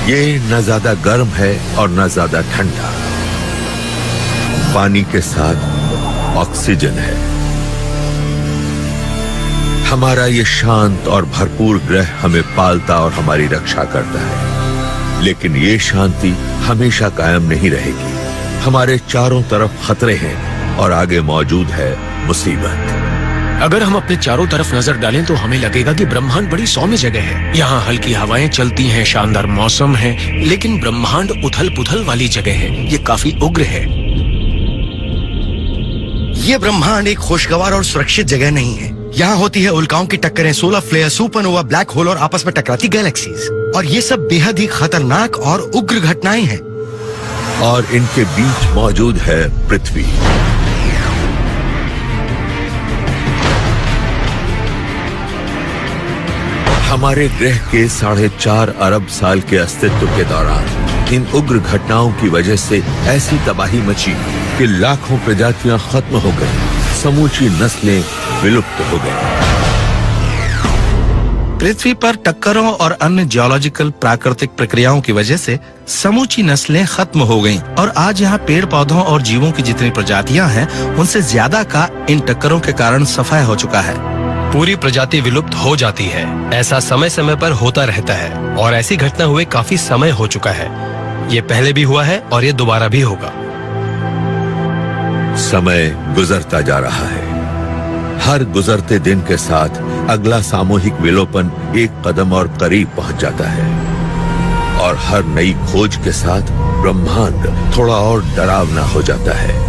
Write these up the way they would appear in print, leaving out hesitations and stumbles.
ये न ज्यादा गर्म है और न ज्यादा ठंडा। पानी के साथ ऑक्सीजन है। हमारा ये शांत और भरपूर ग्रह हमें पालता और हमारी रक्षा करता है, लेकिन ये शांति हमेशा कायम नहीं रहेगी। हमारे चारों तरफ खतरे हैं और आगे मौजूद है मुसीबत। अगर हम अपने चारों तरफ नजर डालें तो हमें लगेगा कि ब्रह्मांड बड़ी सौम्य जगह है। यहाँ हल्की हवाएं चलती हैं, शानदार मौसम है, लेकिन ब्रह्मांड उथल पुथल वाली जगह है। ये काफी उग्र है। ये ब्रह्मांड एक खुशगवार और सुरक्षित जगह नहीं है। यहाँ होती है उल्काओं की टक्करें, solar flare, supernova, black hole और आपस में टकराती गैलेक्सीज, और ये सब बेहद ही खतरनाक और उग्र घटनाएं हैं। और इनके बीच मौजूद है पृथ्वी। हमारे ग्रह के 4.5 अरब साल के अस्तित्व के दौरान इन उग्र घटनाओं की वजह से ऐसी तबाही मची कि लाखों प्रजातियां खत्म हो गईं, समूची नस्लें विलुप्त हो गईं। पृथ्वी पर टक्करों और अन्य जियोलॉजिकल प्राकृतिक प्रक्रियाओं की वजह से समूची नस्लें खत्म हो गईं, और आज यहाँ पेड़ पौधों और जीवों की जितनी प्रजातियां हैं उनसे ज्यादा का इन टक्करों के कारण सफाया हो चुका है। पूरी प्रजाति विलुप्त हो जाती है। ऐसा समय समय पर होता रहता है, और ऐसी घटना हुए काफी समय हो चुका है। ये पहले भी हुआ है और ये दोबारा भी होगा। समय गुजरता जा रहा है। हर गुजरते दिन के साथ अगला सामूहिक विलोपन एक कदम और करीब पहुंच जाता है, और हर नई खोज के साथ ब्रह्मांड थोड़ा और डरावना हो जाता है।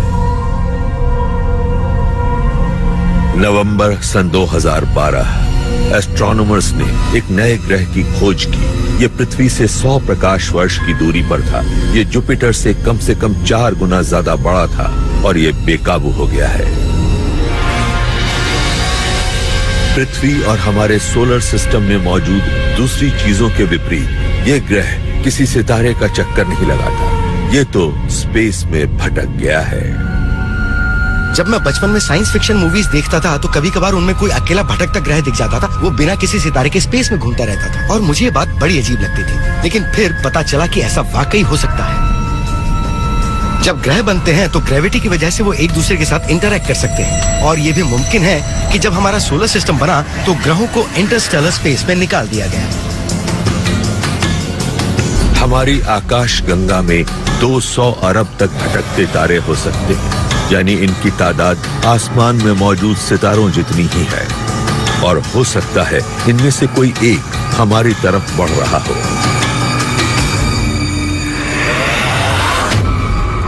नवंबर सन 2012 एस्ट्रोनॉमर्स ने एक नए ग्रह की खोज की। ये पृथ्वी से 100 प्रकाश वर्ष की दूरी पर था। ये जुपिटर से कम 4 गुना ज्यादा बड़ा था, और ये बेकाबू हो गया है। पृथ्वी और हमारे सोलर सिस्टम में मौजूद दूसरी चीजों के विपरीत ये ग्रह किसी सितारे का चक्कर नहीं लगाता। ये तो स्पेस में भटक गया है। जब मैं बचपन में साइंस फिक्शन मूवीज देखता था तो कभी कभार उनमें कोई अकेला भटकता ग्रह दिख जाता था। वो बिना किसी सितारे के स्पेस में घूमता रहता था, और मुझे ये बात बड़ी अजीब लगती थी। लेकिन फिर पता चला कि ऐसा वाकई हो सकता है। जब ग्रह बनते हैं तो ग्रेविटी की वजह से वो एक दूसरे के साथ इंटरैक्ट कर सकते हैं, और ये भी मुमकिन है कि जब हमारा सोलर सिस्टम बना तो ग्रहों को इंटरस्टेलर स्पेस में निकाल दिया गया। हमारी आकाश गंगा में 200 अरब तक भटकते तारे हो सकते हैं, यानी इनकी तादाद आसमान में मौजूद सितारों जितनी ही है, और हो सकता है इनमें से कोई एक हमारी तरफ बढ़ रहा हो।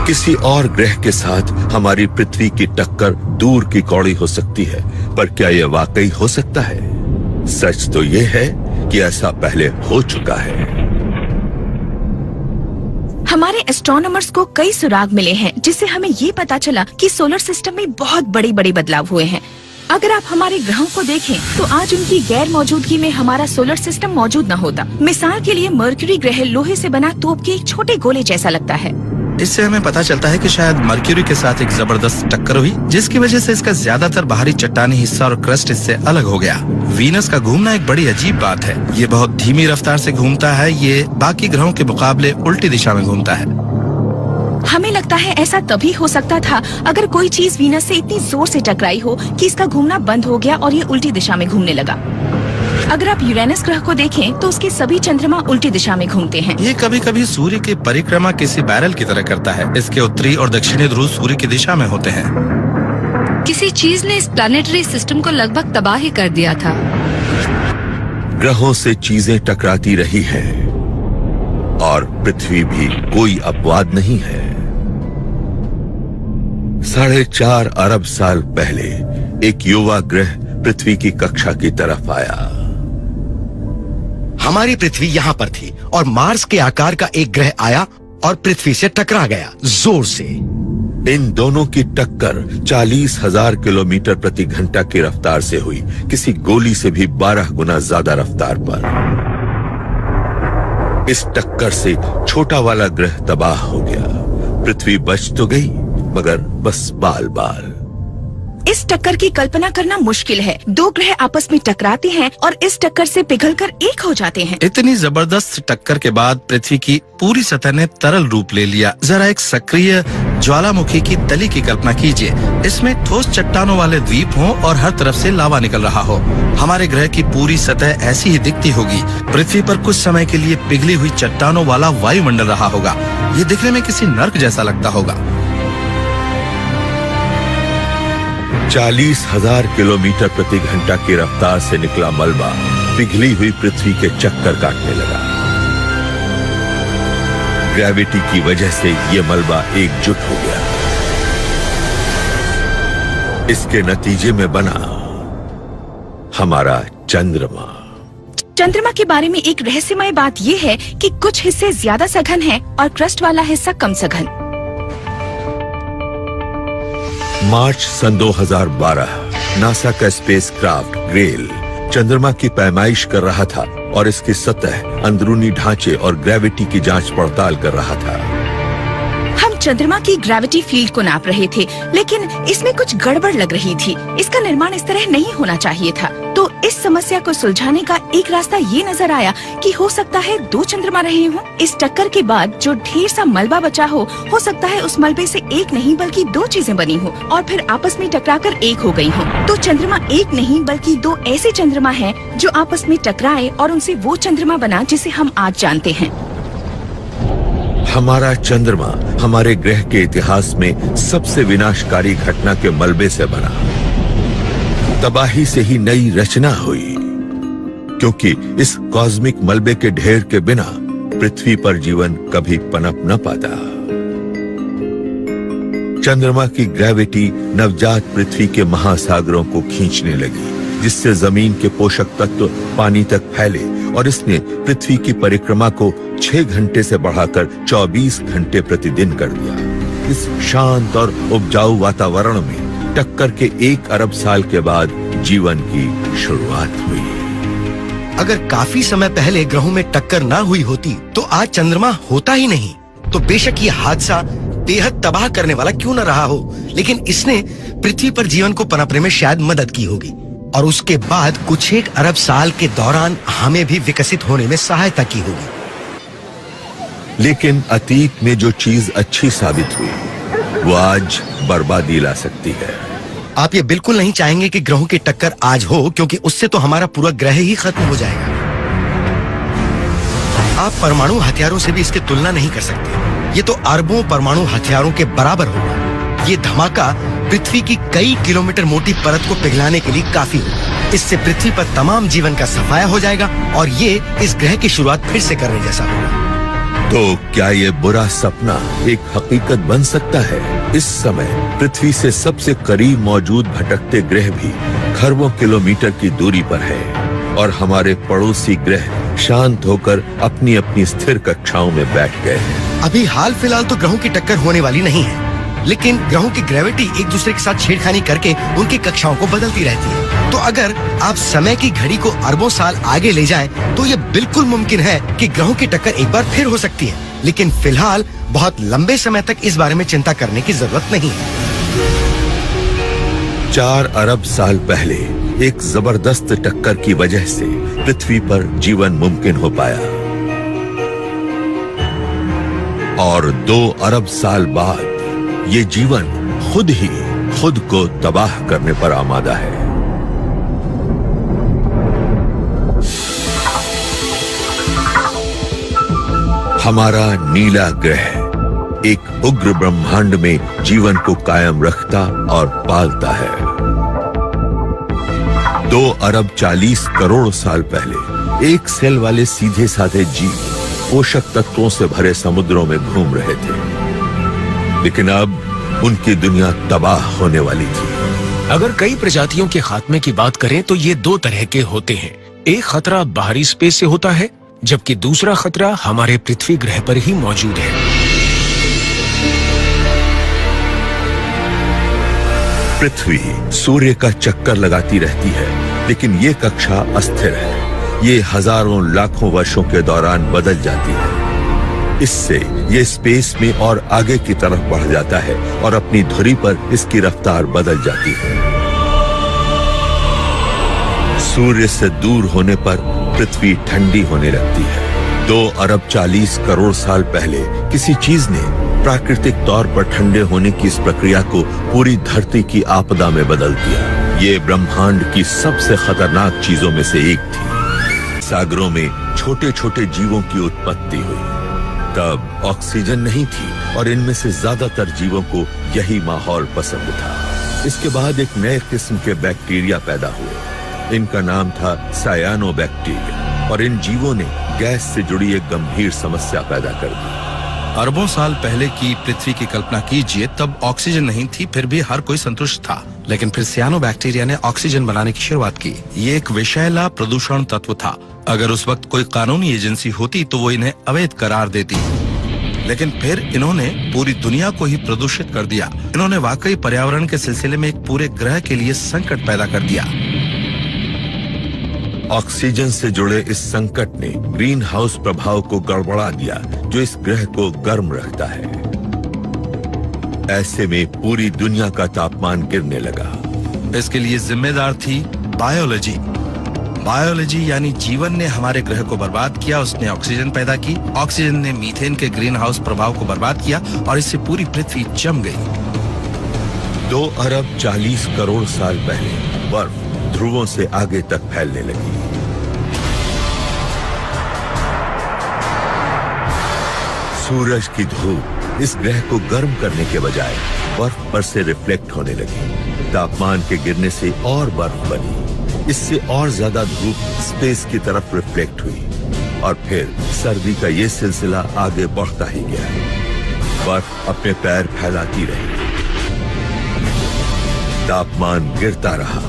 किसी और ग्रह के साथ हमारी पृथ्वी की टक्कर दूर की कौड़ी हो सकती है, पर क्या यह वाकई हो सकता है? सच तो यह है कि ऐसा पहले हो चुका है। हमारे एस्ट्रोनॉमर्स को कई सुराग मिले हैं, जिससे हमें ये पता चला कि सोलर सिस्टम में बहुत बड़े बड़े बदलाव हुए हैं। अगर आप हमारे ग्रहों को देखें तो आज उनकी गैर मौजूदगी में हमारा सोलर सिस्टम मौजूद न होता। मिसाल के लिए मर्क्यूरी ग्रह लोहे से बना तोप के एक छोटे गोले जैसा लगता है। इससे हमें पता चलता है कि शायद मर्क्यूरी के साथ एक जबरदस्त टक्कर हुई, जिसकी वजह से इसका ज्यादातर बाहरी चट्टानी हिस्सा और क्रस्ट इससे अलग हो गया। वीनस का घूमना एक बड़ी अजीब बात है। ये बहुत धीमी रफ्तार से घूमता है। ये बाकी ग्रहों के मुकाबले उल्टी दिशा में घूमता है। हमें लगता है ऐसा तभी हो सकता था अगर कोई चीज वीनस से इतनी जोर से टकराई हो कि इसका घूमना बंद हो गया और ये उल्टी दिशा में घूमने लगा। अगर आप यूरेनस ग्रह को देखें तो उसके सभी चंद्रमा उल्टी दिशा में घूमते हैं। ये कभी कभी सूर्य की परिक्रमा किसी बैरल की तरह करता है। इसके उत्तरी और दक्षिणी ध्रुव सूर्य की दिशा में होते हैं। किसी चीज ने इस प्लानिटरी सिस्टम को लगभग तबाह ही कर दिया था। ग्रहों से चीजें टकराती रही हैं, और पृथ्वी भी कोई अपवाद नहीं है। 4.5 अरब साल पहले एक युवा ग्रह पृथ्वी की कक्षा की तरफ आया। हमारी पृथ्वी यहाँ पर थी, और मार्स के आकार का एक ग्रह आया और पृथ्वी से टकरा गया जोर से। इन दोनों की टक्कर 40,000 किलोमीटर प्रति घंटा की रफ्तार से हुई, किसी गोली से भी 12 गुना ज्यादा रफ्तार पर। इस टक्कर से छोटा वाला ग्रह तबाह हो गया। पृथ्वी बच तो गई, मगर बस बाल बाल। इस टक्कर की कल्पना करना मुश्किल है। दो ग्रह आपस में टकराते हैं और इस टक्कर से पिघलकर एक हो जाते हैं। इतनी जबरदस्त टक्कर के बाद पृथ्वी की पूरी सतह ने तरल रूप ले लिया। जरा एक सक्रिय ज्वालामुखी की तली की कल्पना कीजिए। इसमें ठोस चट्टानों वाले द्वीप हों और हर तरफ से लावा निकल रहा हो। हमारे ग्रह की पूरी सतह ऐसी ही दिखती होगी। पृथ्वी पर कुछ समय के लिए पिघली हुई चट्टानों वाला वायुमंडल रहा होगा। ये दिखने में किसी नर्क जैसा लगता होगा। 40,000 किलोमीटर प्रति घंटा की रफ्तार से निकला मलबा पिघली हुई पृथ्वी के चक्कर काटने लगा। ग्रेविटी की वजह से यह मलबा एकजुट हो गया। इसके नतीजे में बना हमारा चंद्रमा। चंद्रमा के बारे में एक रहस्यमय बात यह है कि कुछ हिस्से ज्यादा सघन हैं और क्रस्ट वाला हिस्सा कम सघन। मार्च सन 2012 नासा का स्पेस क्राफ्ट ग्रेल चंद्रमा की पैमाइश कर रहा था और इसकी सतह, अंदरूनी ढांचे और ग्रेविटी की जांच पड़ताल कर रहा था। हम चंद्रमा की ग्रेविटी फील्ड को नाप रहे थे, लेकिन इसमें कुछ गड़बड़ लग रही थी। इसका निर्माण इस तरह नहीं होना चाहिए था। तो इस समस्या को सुलझाने का एक रास्ता ये नजर आया कि हो सकता है दो चंद्रमा रहे हों। इस टक्कर के बाद जो ढेर सा मलबा बचा हो सकता है उस मलबे से एक नहीं बल्कि दो चीजें बनी हो और फिर आपस में टकराकर एक हो गई हो। तो चंद्रमा एक नहीं बल्कि दो ऐसे चंद्रमा हैं जो आपस में टकराए और उनसे वो चंद्रमा बना जिसे हम आज जानते हैं। हमारा चंद्रमा हमारे ग्रह के इतिहास में सबसे विनाशकारी घटना के मलबे से बना। तबाही से ही नई रचना हुई, क्योंकि इस कॉस्मिक मलबे के ढेर के बिना पृथ्वी पर जीवन कभी पनप न पाता। चंद्रमा की ग्रेविटी नवजात पृथ्वी के महासागरों को खींचने लगी, जिससे जमीन के पोषक तत्व पानी तक फैले और इसने पृथ्वी की परिक्रमा को 6 घंटे से बढ़ाकर 24 घंटे प्रतिदिन कर दिया। इस शांत और उपजाऊ वातावरण में टक्कर के 1 अरब साल के बाद जीवन की शुरुआत हुई। अगर काफी समय पहले ग्रहों में टक्कर ना हुई होती तो आज चंद्रमा होता ही नहीं। तो बेशक ये हादसा बेहद तबाह करने वाला क्यों न रहा हो, लेकिन इसने पृथ्वी पर जीवन को पनपने में शायद मदद की होगी और उसके बाद कुछ 1 अरब साल के दौरान हमें भी विकसित होने में सहायता की होगी। लेकिन अतीत में जो चीज अच्छी साबित हुई वो आज बर्बादी ला सकती है। आप ये बिल्कुल नहीं चाहेंगे कि ग्रहों की टक्कर आज हो, क्योंकि उससे तो हमारा पूरा ग्रह ही खत्म हो जाएगा। आप परमाणु हथियारों से भी इसकी तुलना नहीं कर सकते। ये तो अरबों परमाणु हथियारों के बराबर होगा। ये धमाका पृथ्वी की कई किलोमीटर मोटी परत को पिघलाने के लिए काफी होगा। इससे पृथ्वी पर तमाम जीवन का सफाया हो जाएगा और ये इस ग्रह की शुरुआत फिर से करने जैसा होगा। तो क्या ये बुरा सपना एक हकीकत बन सकता है? इस समय पृथ्वी से सबसे करीब मौजूद भटकते ग्रह भी खरबों किलोमीटर की दूरी पर है और हमारे पड़ोसी ग्रह शांत होकर अपनी अपनी स्थिर कक्षाओं में बैठ गए हैं। अभी हाल फिलहाल तो ग्रहों की टक्कर होने वाली नहीं है, लेकिन ग्रहों की ग्रेविटी एक दूसरे के साथ छेड़खानी करके उनकी कक्षाओं को बदलती रहती है। तो अगर आप समय की घड़ी को अरबों साल आगे ले जाएं, तो ये बिल्कुल मुमकिन है कि ग्रहों की टक्कर एक बार फिर हो सकती है। लेकिन फिलहाल बहुत लंबे समय तक इस बारे में चिंता करने की जरूरत नहीं है। 4 अरब साल पहले एक जबरदस्त टक्कर की वजह से पृथ्वी पर जीवन मुमकिन हो पाया और 2 अरब साल बाद ये जीवन खुद ही खुद को तबाह करने पर आमादा है। हमारा नीला ग्रह एक उग्र ब्रह्मांड में जीवन को कायम रखता और पालता है। 2 अरब 40 करोड़ साल पहले एक सेल वाले सीधे साधे जीव पोषक तत्वों से भरे समुद्रों में घूम रहे थे, लेकिन अब उनकी दुनिया तबाह होने वाली थी। अगर कई प्रजातियों के खात्मे की बात करें तो ये 2 तरह के होते हैं। एक खतरा बाहरी स्पेस से होता है, जबकि दूसरा खतरा हमारे पृथ्वी ग्रह पर ही मौजूद है। पृथ्वी सूर्य का चक्कर लगाती रहती है, लेकिन ये कक्षा अस्थिर है। ये हजारों लाखों वर्षों के दौरान बदल जाती है। इससे ये स्पेस में और आगे की तरफ बढ़ जाता है और अपनी धुरी पर इसकी रफ्तार बदल जाती है। सूर्य से दूर होने पर पृथ्वी ठंडी होने लगती है। 2 अरब 40 करोड़ साल पहले किसी चीज ने प्राकृतिक तौर पर ठंडे होने की इस प्रक्रिया को पूरी धरती की आपदा में बदल दिया। ये ब्रह्मांड की सबसे खतरनाक चीजों में से एक थी। सागरों में छोटे छोटे जीवों की उत्पत्ति हुई। तब ऑक्सीजन नहीं थी और इनमें से ज्यादातर जीवों को यही माहौल पसंद था। इसके बाद एक नए किस्म के बैक्टीरिया पैदा हुए। इनका नाम था सायानोबैक्टीरिया और इन जीवों ने गैस से जुड़ी एक गंभीर समस्या पैदा कर दी। अरबों साल पहले की पृथ्वी की कल्पना कीजिए, तब ऑक्सीजन नहीं थी, फिर भी हर कोई संतुष्ट था। लेकिन फिर सियानोबैक्टीरिया ने ऑक्सीजन बनाने की शुरुआत की। ये एक विषैला प्रदूषण तत्व था। अगर उस वक्त कोई कानूनी एजेंसी होती तो वो इन्हें अवैध करार देती, लेकिन फिर इन्होंने पूरी दुनिया को ही प्रदूषित कर दिया। इन्होंने वाकई पर्यावरण के सिलसिले में एक पूरे ग्रह के लिए संकट पैदा कर दिया। ऑक्सीजन से जुड़े इस संकट ने ग्रीन हाउस प्रभाव को गड़बड़ा दिया, जो इस ग्रह को गर्म रखता है। ऐसे में पूरी दुनिया का तापमान गिरने लगा। इसके लिए जिम्मेदार थी बायोलॉजी। बायोलॉजी यानी जीवन ने हमारे ग्रह को बर्बाद किया। उसने ऑक्सीजन पैदा की। ऑक्सीजन ने मीथेन के ग्रीन हाउस प्रभाव को बर्बाद किया और इससे पूरी पृथ्वी जम गई। 2 अरब 40 करोड़ साल पहले बर्फ ध्रुवों से आगे तक फैलने लगी। सूरज की धूप इस ग्रह को गर्म करने के बजाय बर्फ पर से रिफ्लेक्ट होने लगी। तापमान के गिरने से और बर्फ बनी। इससे और ज्यादा धूप स्पेस की तरफ रिफ्लेक्ट हुई और फिर सर्दी का ये सिलसिला आगे बढ़ता ही गया। बर्फ अपने पैर फैलाती रही। तापमान गिरता रहा।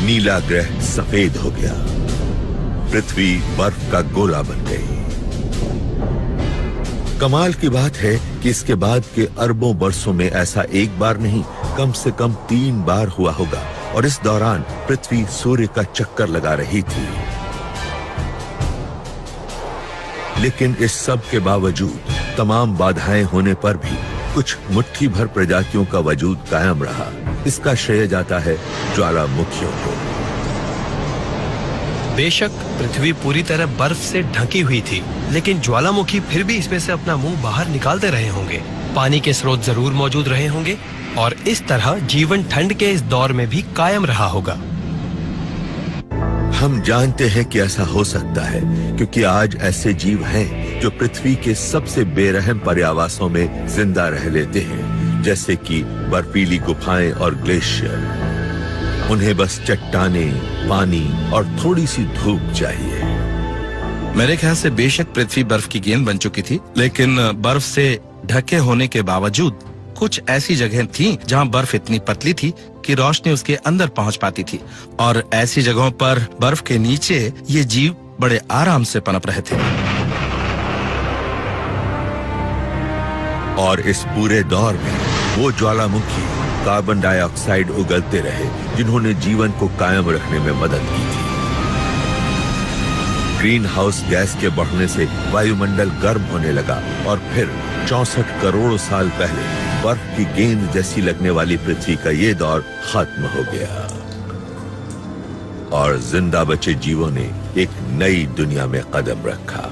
नीला ग्रह सफेद हो गया। पृथ्वी बर्फ का गोला बन गई। कमाल की बात है कि इसके बाद के अरबों वर्षों में ऐसा एक बार नहीं, कम से कम 3 बार हुआ होगा और इस दौरान पृथ्वी सूर्य का चक्कर लगा रही थी। लेकिन इस सब के बावजूद तमाम बाधाएं होने पर भी कुछ मुट्ठी भर प्रजातियों का वजूद कायम रहा। इसका श्रेय जाता है ज्वालामुखियों को। बेशक पृथ्वी पूरी तरह बर्फ से ढकी हुई थी, लेकिन ज्वालामुखी फिर भी इसमें से अपना मुंह बाहर निकालते रहे होंगे। पानी के स्रोत जरूर मौजूद रहे होंगे और इस तरह जीवन ठंड के इस दौर में भी कायम रहा होगा। हम जानते हैं कि ऐसा हो सकता है क्योंकि आज ऐसे जीव हैं जो पृथ्वी के सबसे बेरहम पर्यावासों में जिंदा रह लेते हैं, जैसे कि बर्फीली गुफाएं और ग्लेशियर। उन्हें बस चट्टानें, पानी और थोड़ी सी धूप चाहिए। मेरे ख्याल से बेशक पृथ्वी बर्फ की गेंद बन चुकी थी, लेकिन बर्फ से ढके होने के बावजूद कुछ ऐसी जगहें थीं जहां बर्फ इतनी पतली थी कि रोशनी उसके अंदर पहुंच पाती थी, और ऐसी जगहों पर बर्फ के नीचे ये जीव बड़े आराम से पनप रहे थे। और इस पूरे दौर में वो ज्वालामुखी कार्बन डाइऑक्साइड उगलते रहे जिन्होंने जीवन को कायम रखने में मदद की थी। ग्रीन हाउस गैस के बढ़ने से वायुमंडल गर्म होने लगा और फिर 64 करोड़ साल पहले बर्फ की गेंद जैसी लगने वाली पृथ्वी का ये दौर खत्म हो गया और जिंदा बचे जीवों ने एक नई दुनिया में कदम रखा।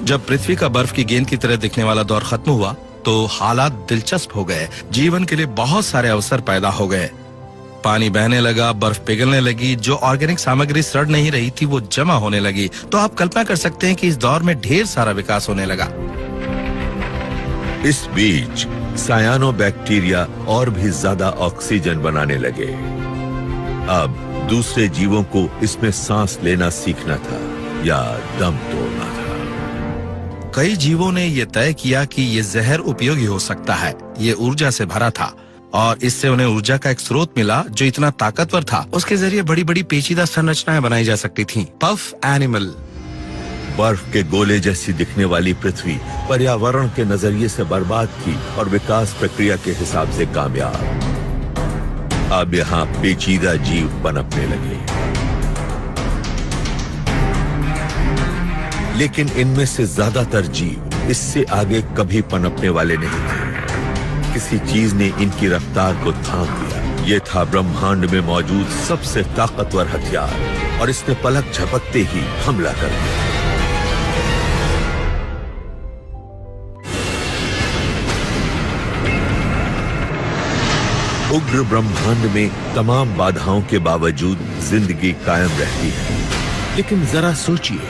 जब पृथ्वी का बर्फ की गेंद की तरह दिखने वाला दौर खत्म हुआ तो हालात दिलचस्प हो गए। जीवन के लिए बहुत सारे अवसर पैदा हो गए। पानी बहने लगा, बर्फ पिघलने लगी, जो ऑर्गेनिक सामग्री सड़ नहीं रही थी वो जमा होने लगी। तो आप कल्पना कर सकते हैं कि इस दौर में ढेर सारा विकास होने लगा। इस बीच सायानोबैक्टीरिया और भी ज्यादा ऑक्सीजन बनाने लगे। अब दूसरे जीवों को इसमें सांस लेना सीखना था या दम तोड़ना था। कई जीवों ने यह तय किया कि ये जहर उपयोगी हो सकता है। ये ऊर्जा से भरा था और इससे उन्हें ऊर्जा का एक स्रोत मिला जो इतना ताकतवर था, उसके जरिए बड़ी बड़ी पेचीदा संरचनाएं बनाई जा सकती थीं। Puff animal. बर्फ के गोले जैसी दिखने वाली पृथ्वी पर्यावरण के नजरिए से बर्बाद थी और विकास प्रक्रिया के हिसाब से कामयाब। अब यहाँ पेचीदा जीव पनपने लगे, लेकिन इनमें से ज्यादातर जीव इससे आगे कभी पनपने वाले नहीं थे। किसी चीज ने इनकी रफ्तार को थाम दिया ये था ब्रह्मांड में मौजूद सबसे ताकतवर हथियार और इसने पलक झपकते ही हमला कर दिया। उग्र ब्रह्मांड में तमाम बाधाओं के बावजूद जिंदगी कायम रहती है, लेकिन जरा सोचिए,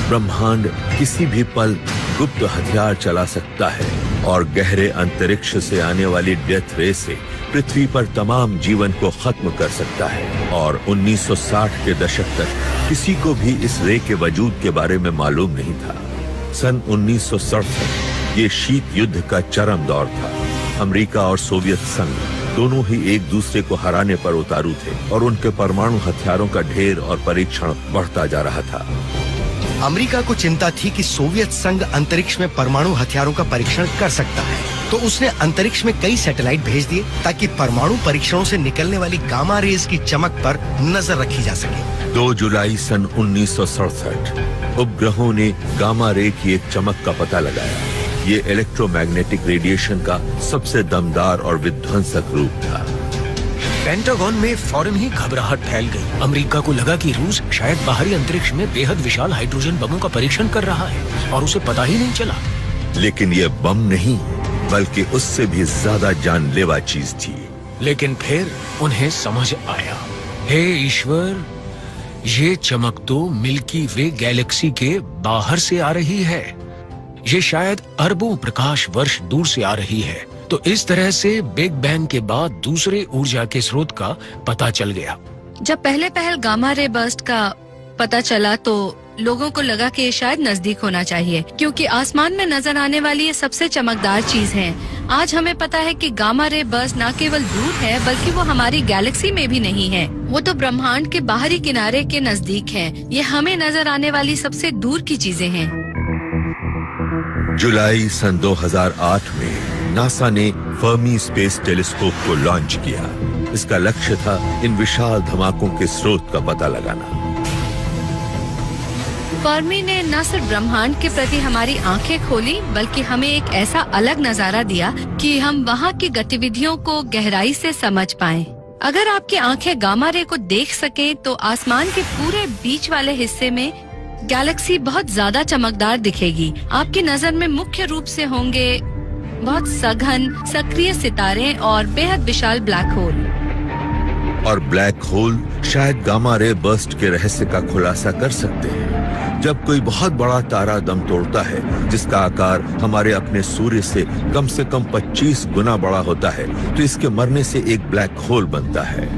ब्रह्मांड किसी भी पल गुप्त हथियार चला सकता है और गहरे अंतरिक्ष से आने वाली डेथ रे से पृथ्वी पर तमाम जीवन को खत्म कर सकता है। और 1960 के दशक तक किसी को भी इस रे के वजूद के बारे में मालूम नहीं था। सन 1967 ये शीत युद्ध का चरम दौर था। अमेरिका और सोवियत संघ दोनों ही एक दूसरे को हराने पर उतारू थे और उनके परमाणु हथियारों का ढेर और परीक्षण बढ़ता जा रहा था। अमेरिका को चिंता थी कि सोवियत संघ अंतरिक्ष में परमाणु हथियारों का परीक्षण कर सकता है, तो उसने अंतरिक्ष में कई सैटेलाइट भेज दिए ताकि परमाणु परीक्षणों से निकलने वाली गामा रेज की चमक पर नजर रखी जा सके। 2 जुलाई सन 1967 उपग्रहों ने गामा रे की एक चमक का पता लगाया। ये इलेक्ट्रोमैग्नेटिक रेडिएशन का सबसे दमदार और विध्वंसक रूप था। पेंटागन में फौरन ही घबराहट फैल गई। अमेरिका को लगा कि रूस शायद बाहरी अंतरिक्ष में बेहद विशाल हाइड्रोजन बमों का परीक्षण कर रहा है और उसे पता ही नहीं चला। लेकिन ये बम नहीं, बल्कि उससे भी ज्यादा जानलेवा चीज थी। लेकिन फिर उन्हें समझ आया, हे ईश्वर, ये चमक तो मिल्की वे गैलेक्सी के बाहर से आ रही है। ये शायद अरबों प्रकाश वर्ष दूर से आ रही है। तो इस तरह से बिग बैंग के बाद दूसरे ऊर्जा के स्रोत का पता चल गया। जब पहले गामा रे बर्स्ट का पता चला तो लोगों को लगा कि ये शायद नजदीक होना चाहिए, क्योंकि आसमान में नजर आने वाली ये सबसे चमकदार चीज है। आज हमें पता है कि गामा रे बर्स्ट न केवल दूर है, बल्कि वो हमारी गैलेक्सी में भी नहीं है। वो तो ब्रह्मांड के बाहरी किनारे के नजदीक है। ये हमें नजर आने वाली सबसे दूर की चीजें हैं। जुलाई सन 2008 में नासा ने फर्मी स्पेस टेलीस्कोप को लॉन्च किया। इसका लक्ष्य था इन विशाल धमाकों के स्रोत का पता लगाना। फर्मी ने न सिर्फ ब्रह्मांड के प्रति हमारी आंखें खोली, बल्कि हमें एक ऐसा अलग नजारा दिया कि हम वहाँ की गतिविधियों को गहराई से समझ पाएं। अगर आपकी आंखें गामा रे को देख सके तो आसमान के पूरे बीच वाले हिस्से में गैलेक्सी बहुत ज्यादा चमकदार दिखेगी। आपकी नजर में मुख्य रूप से होंगे बहुत सघन सक्रिय सितारे और बेहद विशाल ब्लैक होल। और ब्लैक होल शायद गामा रे बर्स्ट के रहस्य का खुलासा कर सकते हैं। जब कोई बहुत बड़ा तारा दम तोड़ता है, जिसका आकार हमारे अपने सूर्य से कम 25 गुना बड़ा होता है, तो इसके मरने से एक ब्लैक होल बनता है।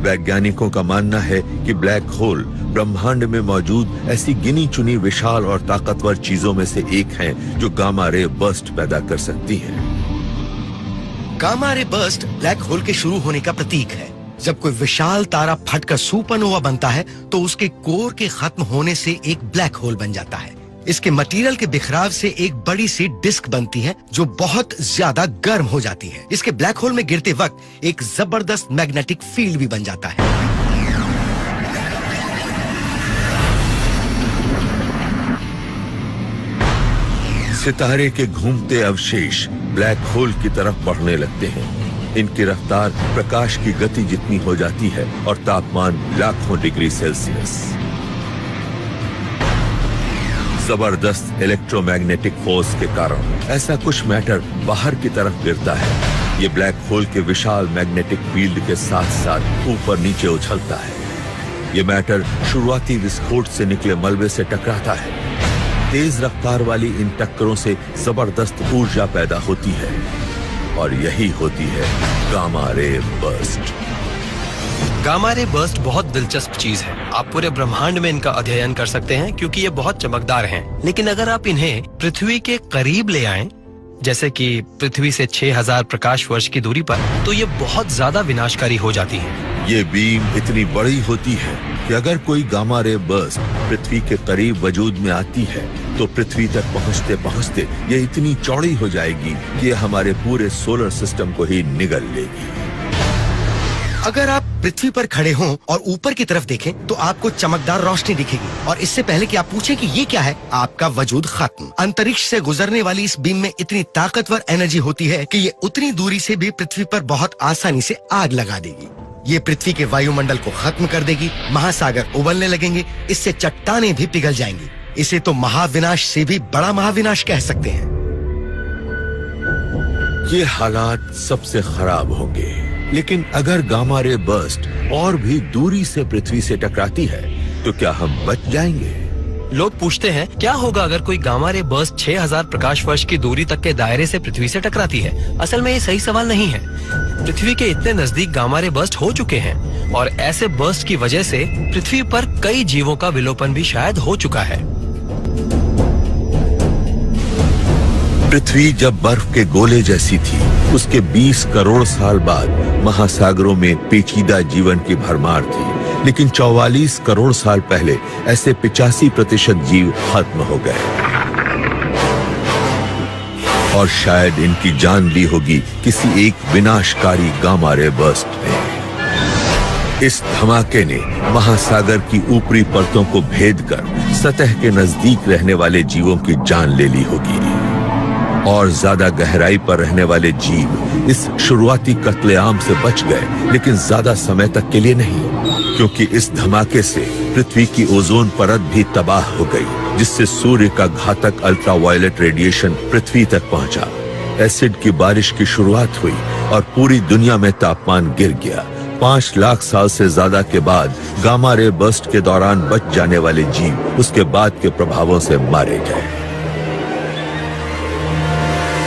वैज्ञानिकों का मानना है कि ब्लैक होल ब्रह्मांड में मौजूद ऐसी गिनी चुनी विशाल और ताकतवर चीजों में से एक हैं जो गामा रे बर्स्ट पैदा कर सकती हैं। Gamma ray burst black hole के शुरू होने का प्रतीक है। जब कोई विशाल तारा फटकर सुपरनोवा बनता है तो उसके कोर के खत्म होने से एक ब्लैक होल बन जाता है। इसके मटेरियल के बिखराव से एक बड़ी सी डिस्क बनती है जो बहुत ज्यादा गर्म हो जाती है। इसके ब्लैक होल में गिरते वक्त एक जबरदस्त मैग्नेटिक फील्ड भी बन जाता है। सितारे के घूमते अवशेष ब्लैक होल की तरफ बढ़ने लगते हैं। इनकी रफ्तार प्रकाश की गति जितनी हो जाती है और तापमान लाखों डिग्री सेल्सियस। जबरदस्त इलेक्ट्रोमैग्नेटिक फोर्स के कारण ऐसा कुछ मैटर बाहर की तरफ गिरता है। ये ब्लैक होल के विशाल मैग्नेटिक फील्ड के साथ साथ ऊपर नीचे उछलता है। ये मैटर शुरुआती विस्फोट से निकले मलबे से टकराता है। तेज रफ्तार वाली इन टक्करों से जबरदस्त ऊर्जा पैदा होती है और यही होती है gamma ray burst. Gamma ray burst बहुत दिलचस्प चीज है। आप पूरे ब्रह्मांड में इनका अध्ययन कर सकते हैं क्योंकि ये बहुत चमकदार हैं। लेकिन अगर आप इन्हें पृथ्वी के करीब ले आएं, जैसे कि पृथ्वी से 6000 प्रकाश वर्ष की दूरी पर, तो ये बहुत ज्यादा विनाशकारी हो जाती हैं। ये बीम इतनी बड़ी होती है कि अगर कोई गामा रे बर्स्ट पृथ्वी के करीब वजूद में आती है तो पृथ्वी तक पहुंचते पहुंचते ये इतनी चौड़ी हो जाएगी कि ये हमारे पूरे सोलर सिस्टम को ही निगल लेगी। अगर आप पृथ्वी पर खड़े हों और ऊपर की तरफ देखें तो आपको चमकदार रोशनी दिखेगी और इससे पहले कि आप पूछें कि ये क्या है, आपका वजूद खत्म। अंतरिक्ष से गुजरने वाली इस बीम में इतनी ताकतवर एनर्जी होती है कि ये उतनी दूरी से भी पृथ्वी पर बहुत आसानी से आग लगा देगी। ये पृथ्वी के वायुमंडल को खत्म कर देगी, महासागर उबलने लगेंगे, इससे चट्टानें भी पिघल जाएंगी। इसे तो महाविनाश से भी बड़ा महाविनाश कह सकते हैं। ये हालात सबसे खराब होंगे, लेकिन अगर गामा रे बर्स्ट और भी दूरी से पृथ्वी से टकराती है तो क्या हम बच जाएंगे? लोग पूछते हैं क्या होगा अगर कोई गामा रे बर्स्ट 6000 प्रकाश वर्ष की दूरी तक के दायरे से पृथ्वी से टकराती है। असल में ये सही सवाल नहीं है। पृथ्वी के इतने नजदीक गामा रे बर्स्ट हो चुके हैं और ऐसे बर्स्ट की वजह से पृथ्वी पर कई जीवों का विलोपन भी शायद हो चुका है। पृथ्वी जब बर्फ के गोले जैसी थी, उसके 20 करोड़ साल बाद महासागरों में पेचीदा जीवन की भरमार थी, लेकिन 44 करोड़ साल पहले ऐसे 85% जीव खत्म हो गए और शायद इनकी जान ली होगी किसी एक विनाशकारी गामा रे बर्स्ट ने। इस धमाके ने महासागर की ऊपरी परतों को भेद कर सतह के नजदीक रहने वाले जीवों की जान ले ली होगी और ज्यादा गहराई पर रहने वाले जीव इस शुरुआती कत्लेआम से बच गए, लेकिन ज्यादा समय तक के लिए नहीं, क्योंकि इस धमाके से पृथ्वी की ओजोन परत भी तबाह हो गई, जिससे सूर्य का घातक अल्ट्रावायलेट रेडिएशन पृथ्वी तक पहुंचा। एसिड की बारिश की शुरुआत हुई और पूरी दुनिया में तापमान गिर गया। 5 लाख साल से ज्यादा के बाद गामा रे बर्स्ट के दौरान बच जाने वाले जीव उसके बाद के प्रभावों से मारे गए।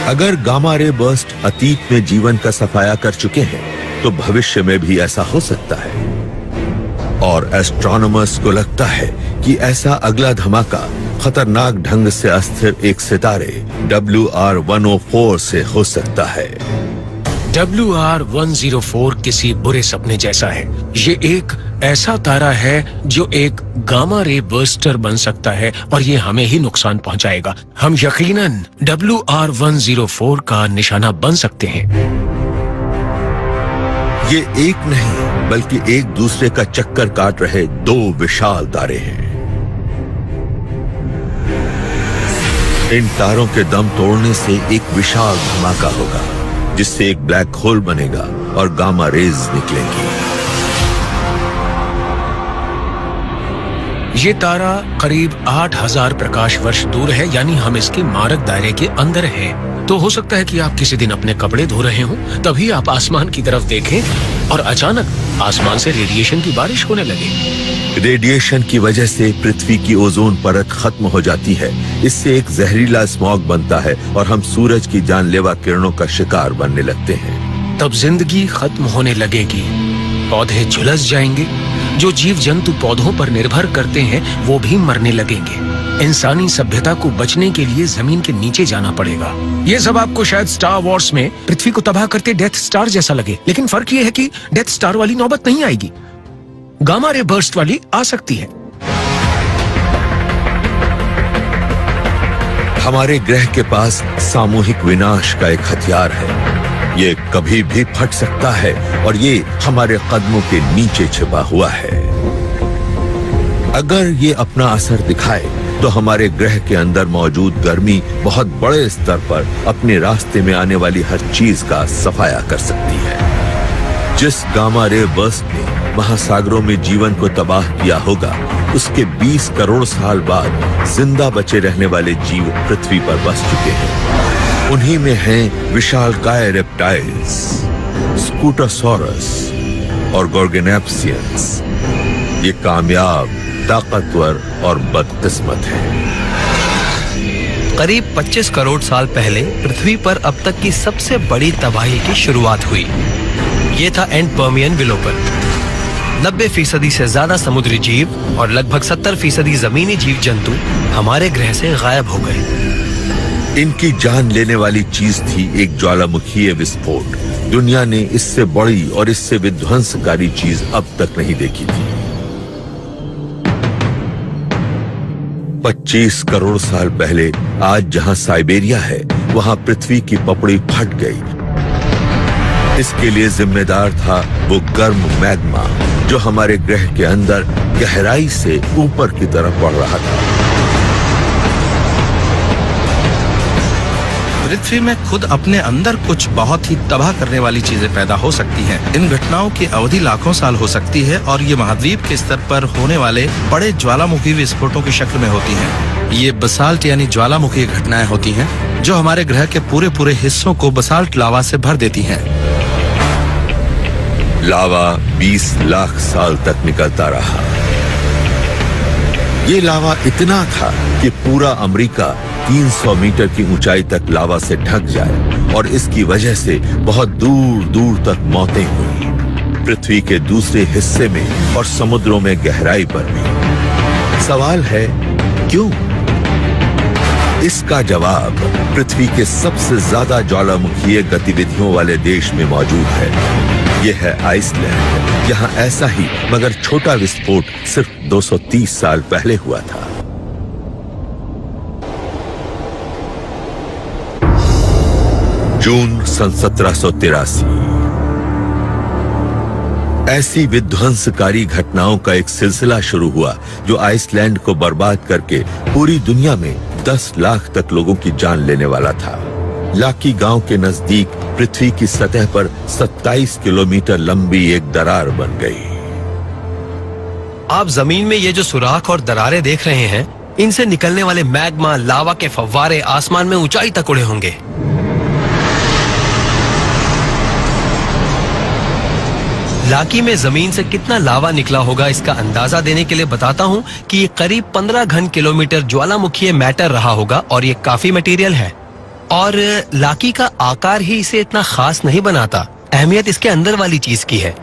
अगर गामा रे बर्स्ट अतीत में जीवन का सफाया कर चुके हैं तो भविष्य में भी ऐसा हो सकता है और एस्ट्रोनॉमर्स को लगता है कि ऐसा अगला धमाका खतरनाक ढंग से अस्थिर एक सितारे WR-104 से हो सकता है। WR-104 किसी बुरे सपने जैसा है। ये एक ऐसा तारा है जो एक गामा रे बर्स्टर बन सकता है और ये हमें ही नुकसान पहुंचाएगा। हम यकीनन WR-104 का निशाना बन सकते हैं। ये एक नहीं बल्कि एक दूसरे का चक्कर काट रहे 2 विशाल तारे हैं। इन तारों के दम तोड़ने से एक विशाल धमाका होगा, जिससे एक ब्लैक होल बनेगा और गामा रेज निकलेंगी। ये तारा करीब 8000 प्रकाश वर्ष दूर है, यानी हम इसके मारक दायरे के अंदर हैं। तो हो सकता है कि आप किसी दिन अपने कपड़े धो रहे हो, तभी आप आसमान की तरफ देखें और अचानक आसमान से रेडिएशन की बारिश होने लगे। रेडिएशन की वजह से पृथ्वी की ओजोन परत खत्म हो जाती है। इससे एक जहरीला स्मॉग बनता है और हम सूरज की जानलेवा किरणों का शिकार बनने लगते हैं। तब जिंदगी खत्म होने लगेगी, पौधे झुलस जाएंगे, जो जीव जंतु पौधों पर निर्भर करते हैं वो भी मरने लगेंगे। इंसानी सभ्यता को बचने के लिए जमीन के नीचे जाना पड़ेगा। ये सब आपको शायद स्टार वॉर्स में पृथ्वी को तबाह करते डेथ स्टार जैसा लगे, लेकिन फर्क ये है कि डेथ स्टार वाली नौबत नहीं आएगी, गामा रे बर्स्ट वाली आ सकती है। हमारे ग्रह के पास सामूहिक विनाश का एक हथियार है। ये कभी भी फट सकता है और ये हमारे कदमों के नीचे छिपा हुआ है। अगर ये अपना असर दिखाए तो हमारे ग्रह के अंदर मौजूद गर्मी बहुत बड़े स्तर पर अपने रास्ते में आने वाली हर चीज का सफाया कर सकती है। जिस गामा रे बर्स्ट ने महासागरों में जीवन को तबाह किया होगा, उसके 20 करोड़ साल बाद जिंदा बचे रहने वाले जीव पृथ्वी पर बस चुके हैं। उन्हीं में हैं विशालकाय रेप्टाइल्स, स्कूटोसॉरस और गोर्गेनेप्सियंस। ये कामयाब, ताकतवर और बदकिस्मत है। करीब 25 करोड़ साल पहले पृथ्वी पर अब तक की सबसे बड़ी तबाही की शुरुआत हुई। ये था एंड पर्मियन विलोपन। 90% से ज्यादा समुद्री जीव और लगभग 70% जमीनी जीव जंतु हमारे ग्रह से गायब हो गए। इनकी जान लेने वाली चीज थी एक ज्वालामुखीय विस्फोट। दुनिया ने इससे बड़ी और इससे विध्वंसकारी चीज अब तक नहीं देखी थी। 25 करोड़ साल पहले आज जहां साइबेरिया है, वहां पृथ्वी की पपड़ी फट गई इसके लिए जिम्मेदार था वो गर्म मैग्मा जो हमारे ग्रह के अंदर गहराई से ऊपर की तरफ बढ़ रहा था। पृथ्वी में खुद अपने अंदर कुछ बहुत ही तबाह करने वाली चीजें पैदा हो सकती हैं। इन घटनाओं की अवधि लाखों साल हो सकती है और ये महाद्वीप के स्तर पर होने वाले बड़े ज्वालामुखी विस्फोटों की शक्ल में होती हैं। ये बसाल्ट यानी ज्वालामुखी घटनाएं होती हैं जो हमारे ग्रह के पूरे हिस्सों को बसाल्ट लावा से भर देती हैं। लावा 20 लाख साल तक निकलता रहा। ये लावा इतना था कि पूरा अमेरिका 300 मीटर की ऊंचाई तक लावा से ढक जाए और इसकी वजह से बहुत दूर दूर तक मौतें हुई, पृथ्वी के दूसरे हिस्से में और समुद्रों में गहराई पर भी। सवाल है क्यों? इसका जवाब पृथ्वी के सबसे ज्यादा ज्वालामुखीय गतिविधियों वाले देश में मौजूद है। यह है आइसलैंड। यहाँ ऐसा ही मगर छोटा विस्फोट सिर्फ 230 साल पहले हुआ था। जून सन 1783। ऐसी विध्वंसकारी घटनाओं का एक सिलसिला शुरू हुआ जो आइसलैंड को बर्बाद करके पूरी दुनिया में 10 लाख तक लोगों की जान लेने वाला था। लाकी गांव के नजदीक पृथ्वी की सतह पर 27 किलोमीटर लंबी एक दरार बन गई। आप जमीन में ये जो सुराख और दरारें देख रहे हैं, इनसे निकलने वाले मैग्मा लावा के फव्वारे आसमान में ऊंचाई तक उड़े होंगे। लाकी में जमीन से कितना लावा निकला होगा इसका अंदाजा देने के लिए बताता हूँ कि ये करीब 15 घन किलोमीटर ज्वालामुखी मैटर रहा होगा और ये काफी मटेरियल है। और लाकी का आकार ही इसे इतना खास नहीं बनाता, अहमियत इसके अंदर वाली चीज की है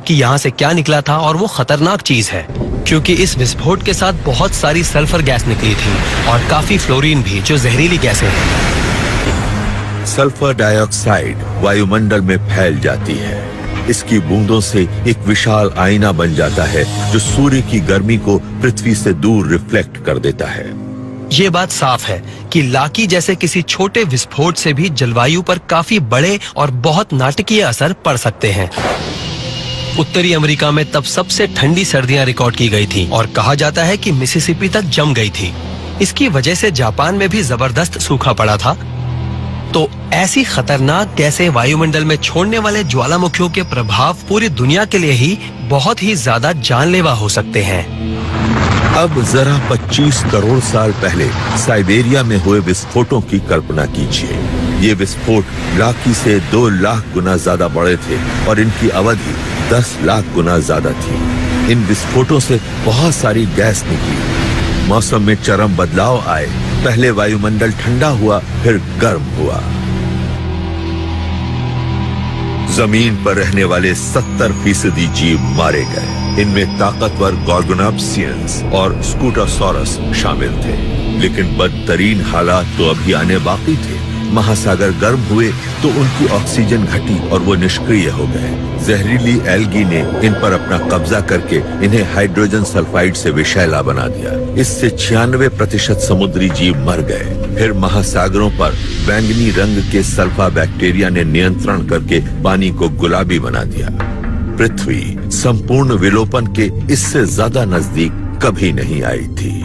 कि यहाँ से क्या निकला था, और वो खतरनाक चीज है क्योंकि इस विस्फोट के साथ बहुत सारी सल्फर गैस निकली थी और काफी फ्लोरीन भी, जो जहरीली गैसें हैं। सल्फर डाइऑक्साइड वायुमंडल में फैल जाती है। इसकी बूंदों से एक विशाल आईना बन जाता है जो सूर्य की गर्मी को पृथ्वी से दूर रिफ्लेक्ट कर देता है। ये बात साफ है कि लाकी जैसे किसी छोटे विस्फोट से भी जलवायु पर काफी बड़े और बहुत नाटकीय असर पड़ सकते हैं। उत्तरी अमेरिका में तब सबसे ठंडी सर्दियां रिकॉर्ड की गई थी और कहा जाता है कि मिसिसिपी तक जम गई थी। इसकी वजह से जापान में भी जबरदस्त सूखा पड़ा था। तो ऐसी खतरनाक गैसें वायुमंडल में छोड़ने वाले ज्वालामुखियों के प्रभाव पूरी दुनिया के लिए ही बहुत ही ज्यादा जानलेवा हो सकते हैं। अब जरा 25 करोड़ साल पहले साइबेरिया में हुए विस्फोटों की कल्पना कीजिए। ये विस्फोट लाकी से 2 लाख गुना ज्यादा बड़े थे और इनकी अवधि 10 लाख गुना ज्यादा थी। इन विस्फोटों से बहुत सारी गैस निकली। मौसम में चरम बदलाव आए। पहले वायुमंडल ठंडा हुआ, फिर गर्म हुआ। जमीन पर रहने वाले 70% जीव मारे गए। इनमें ताकतवर गॉर्गोनॉप्सियंस और स्कूटोसॉरस शामिल थे। लेकिन बदतरीन हालात तो अभी आने बाकी थे। महासागर गर्म हुए तो उनकी ऑक्सीजन घटी और वो निष्क्रिय हो गए। जहरीली एल्गी ने इन पर अपना कब्जा करके इन्हें हाइड्रोजन सल्फाइड से विषैला बना दिया। इससे 96% समुद्री जीव मर गए। फिर महासागरों पर बैंगनी रंग के सल्फा बैक्टीरिया ने नियंत्रण करके पानी को गुलाबी बना दिया। पृथ्वी संपूर्ण विलोपन के इससे ज्यादा नजदीक कभी नहीं आई थी।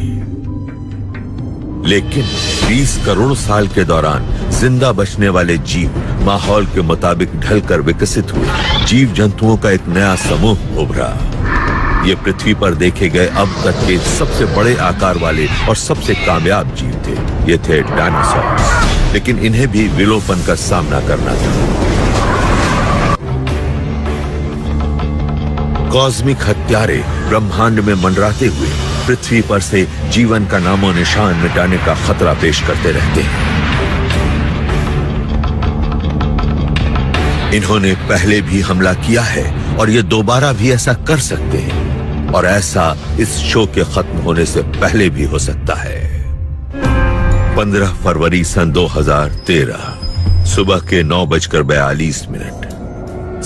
लेकिन 20 करोड़ साल के दौरान जिंदा बचने वाले जीव माहौल के मुताबिक ढलकर विकसित हुए। जीव जंतुओं का एक नया समूह उभरा। ये पृथ्वी पर देखे गए अब तक के सबसे बड़े आकार वाले और सबसे कामयाब जीव थे। ये थे डायनासोर। लेकिन इन्हें भी विलोपन का सामना करना था। कॉस्मिक हत्यारे ब्रह्मांड में मंडराते हुए पृथ्वी पर से जीवन का नामो निशान मिटाने का खतरा पेश करते रहते हैं। इन्होंने पहले भी हमला किया है और ये दोबारा भी ऐसा कर सकते हैं, और ऐसा इस शो के खत्म होने से पहले भी हो सकता है। 15 फरवरी सन 2013 सुबह के 9:42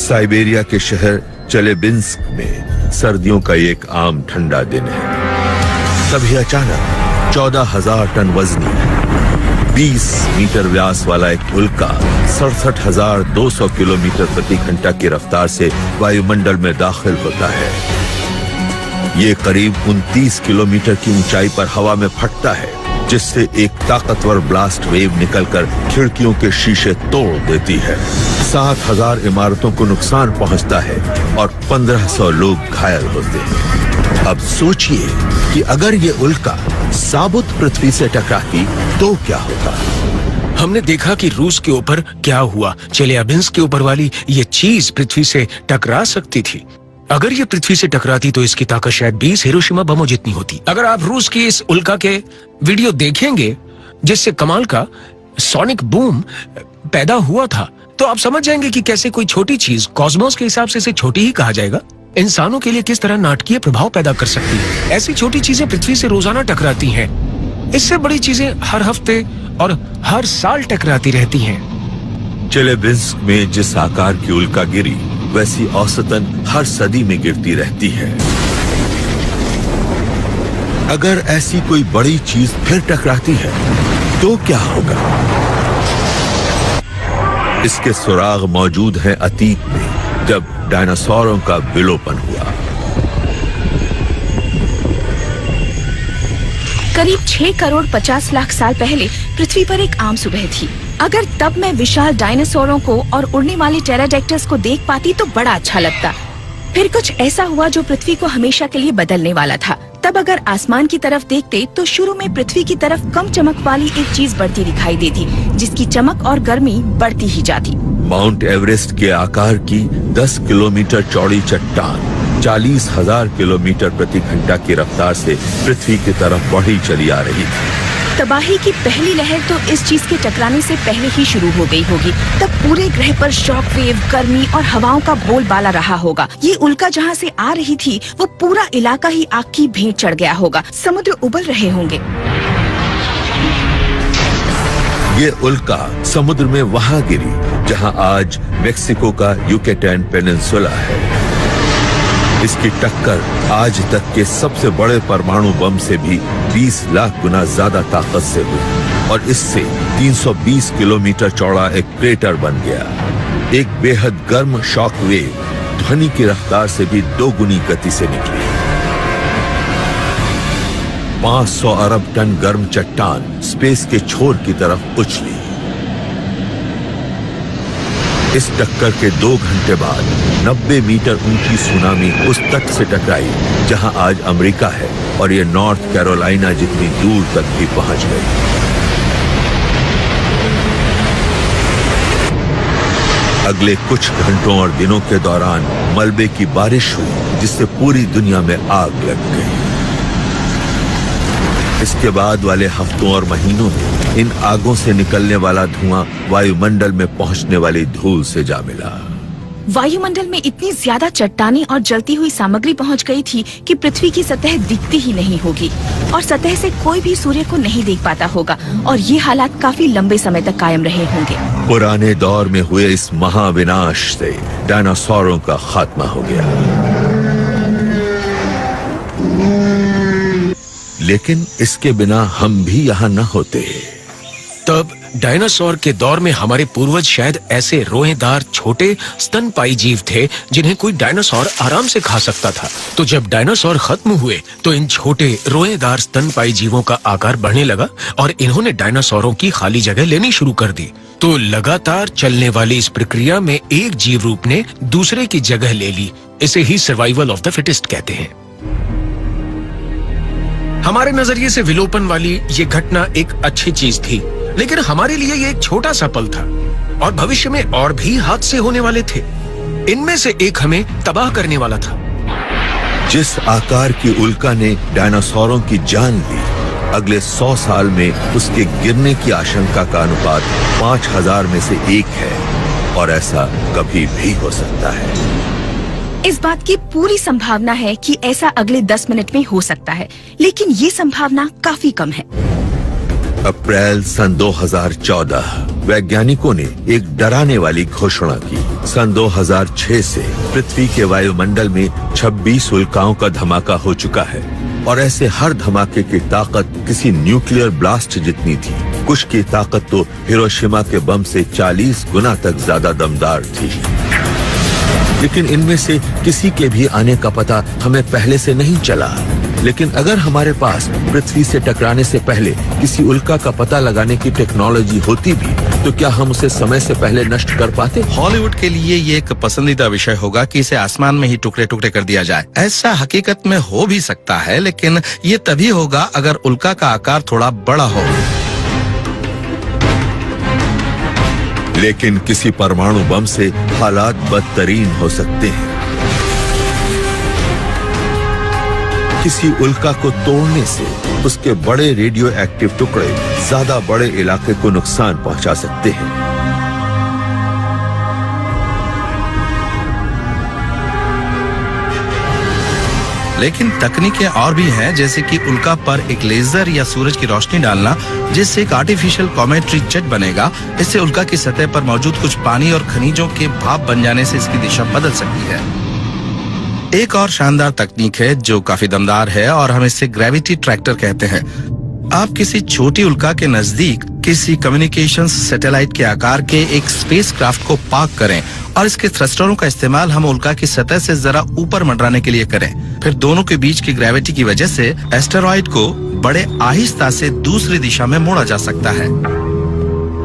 साइबेरिया के शहर चेलेबिंस्क में सर्दियों का एक आम ठंडा दिन है। तभी अचानक 14,000 टन वजनी 20 मीटर व्यास वाला एक उल्का 67,200 किलोमीटर प्रति घंटा की रफ्तार से वायुमंडल में दाखिल होता है। ये करीब 29 किलोमीटर की ऊंचाई पर हवा में फटता है, जिससे एक ताकतवर ब्लास्ट वेव निकलकर खिड़कियों के शीशे तोड़ देती है। 7,000 इमारतों को नुकसान पहुंचता है और 1,500 लोग घायल होते हैं। अब सोचिए कि अगर ये उल्का साबुत पृथ्वी से टकराती तो क्या होता। हमने देखा कि रूस के ऊपर क्या हुआ। चेल्याबिंस्क के ऊपर वाली ये चीज पृथ्वी से टकरा सकती थी। अगर ये पृथ्वी से टकराती तो इसकी ताकत शायद 20 हिरोशिमा बमों जितनी होती। अगर आप रूस की इस उल्का के वीडियो देखेंगे जिससे कमाल का सोनिक बूम पैदा हुआ था, तो आप समझ जाएंगे कि कैसे कोई छोटी चीज कॉस्मोस के हिसाब से इसे छोटी ही कहा जाएगा, इंसानों के लिए किस तरह नाटकीय प्रभाव पैदा कर सकती है। ऐसी छोटी चीजें पृथ्वी से रोजाना टकराती हैं। इससे बड़ी चीजें हर हफ्ते और हर साल टकराती रहती हैं। चेल्याबिंस्क में जिस आकार की उल्का गिरी वैसी औसतन हर सदी में गिरती रहती है। अगर ऐसी कोई बड़ी चीज फिर टकराती है तो क्या होगा? इसके सुराग मौजूद हैं अतीत में, जब डायनासोरों का विलोपन हुआ। करीब 6 करोड़ 50 लाख साल पहले पृथ्वी पर एक आम सुबह थी। अगर तब मैं विशाल डायनासोरों को और उड़ने वाले टेराडेक्टर्स को देख पाती तो बड़ा अच्छा लगता। फिर कुछ ऐसा हुआ जो पृथ्वी को हमेशा के लिए बदलने वाला था। तब अगर आसमान की तरफ देखते तो शुरू में पृथ्वी की तरफ कम चमक वाली एक चीज बढ़ती दिखाई देती, जिसकी चमक और गर्मी बढ़ती ही जाती। माउंट एवरेस्ट के आकार की 10 किलोमीटर चौड़ी चट्टान 40,000 किलोमीटर प्रति घंटा की रफ्तार से पृथ्वी की तरफ बढ़ी चली आ रही थी। तबाही की पहली लहर तो इस चीज के टकराने से पहले ही शुरू हो गई होगी। तब पूरे ग्रह पर शॉक वेव, गर्मी और हवाओं का बोलबाला रहा होगा। ये उल्का जहाँ से आ रही थी वो पूरा इलाका ही आग की भेंट चढ़ गया होगा। समुद्र उबल रहे होंगे। ये उल्का समुद्र में वहां गिरी जहां आज मेक्सिको का युकेटैन पेनिनसुला है। इसकी टक्कर आज तक के सबसे बड़े परमाणु बम से भी 20 लाख गुना ज्यादा ताकत से हुई और इससे 320 किलोमीटर चौड़ा एक क्रेटर बन गया। एक बेहद गर्म शॉक वेव ध्वनि की रफ्तार से भी 2 गुनी गति से निकली। 500 अरब टन गर्म चट्टान स्पेस के छोर की तरफ उछली। इस टक्कर के 2 घंटे बाद 90 मीटर ऊंची सुनामी उस तट से टकराई जहां आज अमेरिका है और ये नॉर्थ कैरोलिना जितनी दूर तक भी पहुंच गई। अगले कुछ घंटों और दिनों के दौरान मलबे की बारिश हुई जिससे पूरी दुनिया में आग लग गई। इसके बाद वाले हफ्तों और महीनों में इन आगों से निकलने वाला धुआं वायुमंडल में पहुंचने वाली धूल से जा मिला। वायुमंडल में इतनी ज्यादा चट्टानें और जलती हुई सामग्री पहुंच गई थी कि पृथ्वी की सतह दिखती ही नहीं होगी और सतह से कोई भी सूर्य को नहीं देख पाता होगा और ये हालात काफी लंबे समय तक कायम रहे होंगे। पुराने दौर में हुए इस महाविनाश से डायनासोरों का खात्मा हो गया। लेकिन इसके बिना हम भी यहाँ न होते। तब डायनासोर के दौर में हमारे पूर्वज शायद ऐसे रोएदार छोटे स्तनपाई जीव थे जिन्हें कोई डायनासोर आराम से खा सकता था। तो जब डायनासोर खत्म हुए तो इन छोटे रोएदार स्तनपाई जीवों का आकार बढ़ने लगा और इन्होंने डायनासोरों की खाली जगह लेनी शुरू कर दी। तो लगातार चलने वाली इस प्रक्रिया में एक जीव रूप ने दूसरे की जगह ले ली। इसे ही सर्वाइवल ऑफ द फिटेस्ट कहते हैं। हमारे नजरिए से विलोपन वाली ये घटना एक अच्छी चीज थी, लेकिन हमारे लिए ये एक छोटा सा पल था और भविष्य में और भी हादसे होने वाले थे। इनमें से एक हमें तबाह करने वाला था। जिस आकार की उल्का ने डायनासोरों की जान ली, अगले 100 साल में उसके गिरने की आशंका का अनुपात 5000 में से 1 है और ऐसा कभी भी हो सकता है। इस बात की पूरी संभावना है कि ऐसा अगले 10 मिनट में हो सकता है, लेकिन ये संभावना काफी कम है। अप्रैल सन 2014 वैज्ञानिकों ने एक डराने वाली घोषणा की। सन 2006 से पृथ्वी के वायुमंडल में 26 उल्काओं का धमाका हो चुका है और ऐसे हर धमाके की ताकत किसी न्यूक्लियर ब्लास्ट जितनी थी। कुछ की ताकत तो हिरोशिमा के बम से 40 गुना तक ज्यादा दमदार थी। लेकिन इनमें से किसी के भी आने का पता हमें पहले से नहीं चला। लेकिन अगर हमारे पास पृथ्वी से टकराने से पहले किसी उल्का का पता लगाने की टेक्नोलॉजी होती भी, तो क्या हम उसे समय से पहले नष्ट कर पाते? हॉलीवुड के लिए ये एक पसंदीदा विषय होगा कि इसे आसमान में ही टुकड़े टुकड़े कर दिया जाए। ऐसा हकीकत में हो भी सकता है, लेकिन ये तभी होगा अगर उल्का का आकार थोड़ा बड़ा हो। लेकिन किसी परमाणु बम से हालात बदतरीन हो सकते हैं। किसी उल्का को तोड़ने से उसके बड़े रेडियो एक्टिव टुकड़े ज्यादा बड़े इलाके को नुकसान पहुंचा सकते हैं। लेकिन तकनीकें और भी हैं, जैसे कि उल्का पर एक लेजर या सूरज की रोशनी डालना, जिससे एक आर्टिफिशियल कॉमेट्री जेट बनेगा। इससे उल्का की सतह पर मौजूद कुछ पानी और खनिजों के भाप बन जाने से इसकी दिशा बदल सकती है। एक और शानदार तकनीक है जो काफी दमदार है और हम इसे ग्रेविटी ट्रैक्टर कहते हैं। आप किसी छोटी उल्का के नजदीक किसी कम्युनिकेशंस सैटेलाइट के आकार के एक स्पेसक्राफ्ट को पार्क करें और इसके थ्रस्टरों का इस्तेमाल हम उल्का की सतह से जरा ऊपर मंडराने के लिए करें। फिर दोनों के बीच की ग्रेविटी की वजह से एस्टेरॉइड को बड़े आहिस्ता से दूसरी दिशा में मोड़ा जा सकता है।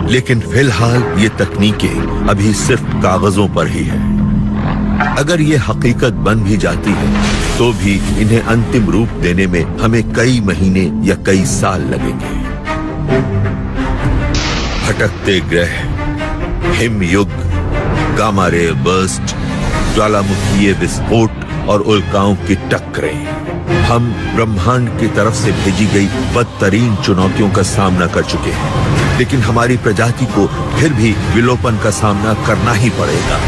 लेकिन फिलहाल ये तकनीकें अभी सिर्फ कागजों पर ही है। अगर ये हकीकत बन भी जाती है तो भी इन्हें अंतिम रूप देने में हमें कई महीने या कई साल लगेंगे। भटकते ग्रह, हिमयुग, गामा रे बर्स्ट, ज्वालामुखीय विस्फोट और उल्काओं की टक्करें, हम ब्रह्मांड की तरफ से भेजी गई बदतरीन चुनौतियों का सामना कर चुके हैं। लेकिन हमारी प्रजाति को फिर भी विलोपन का सामना करना ही पड़ेगा।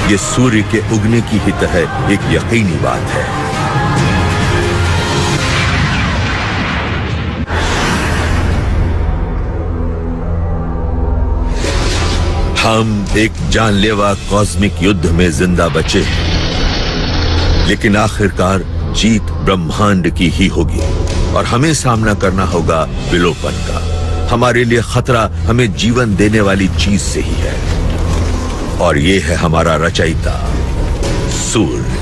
ये सूर्य के उगने की ही तरह एक यकीनी बात है। हम एक जानलेवा कॉस्मिक युद्ध में जिंदा बचे हैं, लेकिन आखिरकार जीत ब्रह्मांड की ही होगी और हमें सामना करना होगा विलोपन का। हमारे लिए खतरा हमें जीवन देने वाली चीज से ही है, और ये है हमारा रचयिता सूर्य।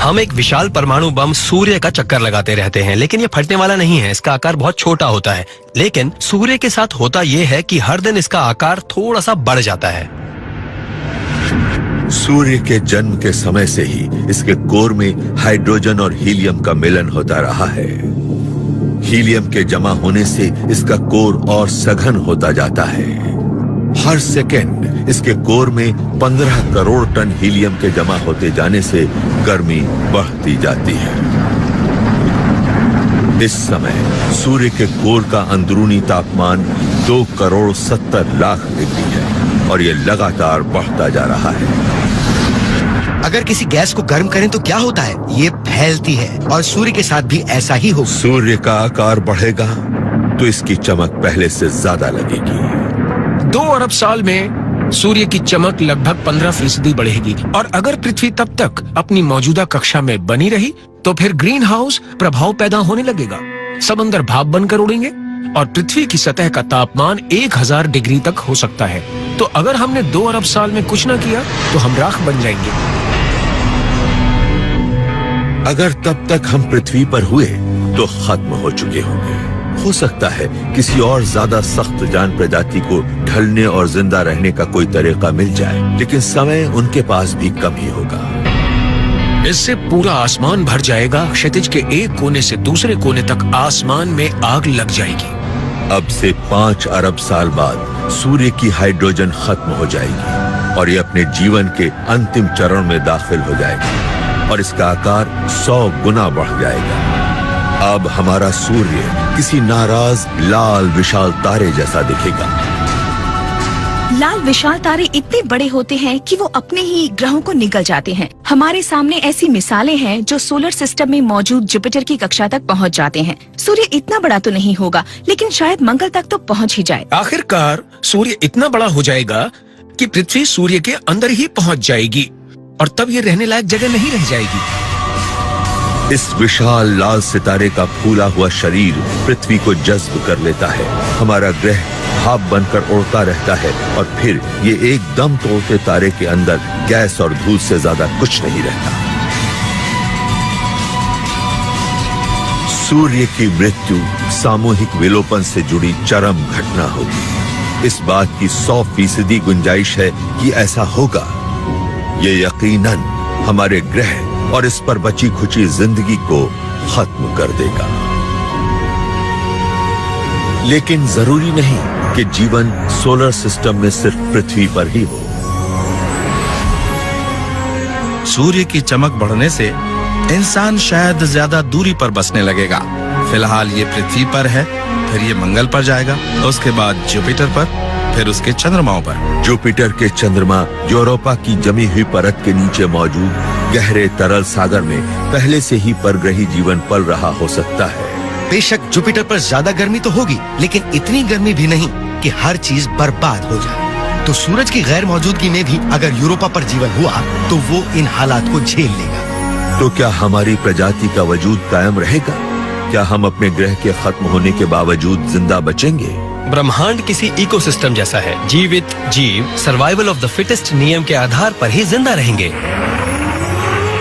हम एक विशाल परमाणु बम सूर्य का चक्कर लगाते रहते हैं, लेकिन ये फटने वाला नहीं है। इसका आकार बहुत छोटा होता है। लेकिन सूर्य के साथ होता यह है कि हर दिन इसका आकार थोड़ा सा बढ़ जाता है। सूर्य के जन्म के समय से ही इसके कोर में हाइड्रोजन और हीलियम का मिलन होता रहा है। हीलियम के जमा होने से इसका कोर और सघन होता जाता है। हर सेकेंड इसके कोर में 15 करोड़ टन हीलियम के जमा होते जाने से गर्मी बढ़ती जाती है। इस समय सूर्य के कोर का अंदरूनी तापमान 2 करोड़ 70 लाख डिग्री है और यह लगातार बढ़ता जा रहा है। अगर किसी गैस को गर्म करें तो क्या होता है? ये फैलती है और सूर्य के साथ भी ऐसा ही होगा। सूर्य का आकार बढ़ेगा तो इसकी चमक पहले से ज्यादा लगेगी। 2 अरब साल में सूर्य की चमक लगभग 15% बढ़ेगी। और अगर पृथ्वी तब तक अपनी मौजूदा कक्षा में बनी रही तो फिर ग्रीन हाउस प्रभाव पैदा होने लगेगा। समंदर भाप बनकर उड़ेंगे और पृथ्वी की सतह का तापमान 1000 डिग्री तक हो सकता है। तो अगर हमने 2 अरब साल में कुछ न किया तो हम राख बन जाएंगे। अगर तब तक हम पृथ्वी पर हुए तो खत्म हो चुके होंगे। हो सकता है किसी और ज्यादा सख्त जान प्रजाति को ढलने और जिंदा रहने का कोई तरीका मिल जाए, लेकिन समय उनके पास भी कम ही होगा। इससे पूरा आसमान भर जाएगा। क्षितिज के एक कोने से दूसरे कोने तक आसमान में आग लग जाएगी। अब से 5 अरब साल बाद सूर्य की हाइड्रोजन खत्म हो जाएगी और ये अपने जीवन के अंतिम चरण में दाखिल हो जाएगा और इसका आकार 100 गुना बढ़ जाएगा। अब हमारा सूर्य किसी नाराज लाल विशाल तारे जैसा दिखेगा। लाल विशाल तारे इतने बड़े होते हैं कि वो अपने ही ग्रहों को निगल जाते हैं। हमारे सामने ऐसी मिसालें हैं जो सोलर सिस्टम में मौजूद जुपिटर की कक्षा तक पहुंच जाते हैं। सूर्य इतना बड़ा तो नहीं होगा, लेकिन शायद मंगल तक तो पहुंच ही जाए। आखिरकार सूर्य इतना बड़ा हो जाएगा कि पृथ्वी सूर्य के अंदर ही पहुंच जाएगी और तब ये रहने लायक जगह नहीं रह जाएगी। इस विशाल लाल सितारे का फूला हुआ शरीर पृथ्वी को जज्ब कर लेता है। हमारा ग्रह भाप बनकर उड़ता रहता है और फिर ये एकदम तोड़ते तारे के अंदर गैस और धूल से ज्यादा कुछ नहीं रहता। सूर्य की मृत्यु सामूहिक विलोपन से जुड़ी चरम घटना होगी। इस बात की 100% गुंजाइश है कि ऐसा होगा। ये यकीनन हमारे ग्रह और इस पर बची खुची जिंदगी को खत्म कर देगा। लेकिन जरूरी नहीं कि जीवन सोलर सिस्टम में सिर्फ पृथ्वी पर ही हो। सूर्य की चमक बढ़ने से इंसान शायद ज्यादा दूरी पर बसने लगेगा। फिलहाल ये पृथ्वी पर है, फिर ये मंगल पर जाएगा, उसके बाद जुपिटर पर, फिर उसके चंद्रमाओं पर। जुपिटर के चंद्रमा यूरोपा की जमी हुई परत के नीचे मौजूद गहरे तरल सागर में पहले से ही परग्रही जीवन पल रहा हो सकता है। बेशक जुपिटर पर ज्यादा गर्मी तो होगी, लेकिन इतनी गर्मी भी नहीं कि हर चीज बर्बाद हो जाए। तो सूरज की गैर मौजूदगी में भी अगर यूरोपा पर जीवन हुआ तो वो इन हालात को झेल लेगा। तो क्या हमारी प्रजाति का वजूद कायम रहेगा? क्या हम अपने ग्रह के खत्म होने के बावजूद जिंदा बचेंगे? ब्रह्मांड किसी इकोसिस्टम जैसा है। जीवित जीव सर्वाइवल ऑफ द फिटेस्ट नियम के आधार पर ही जिंदा रहेंगे।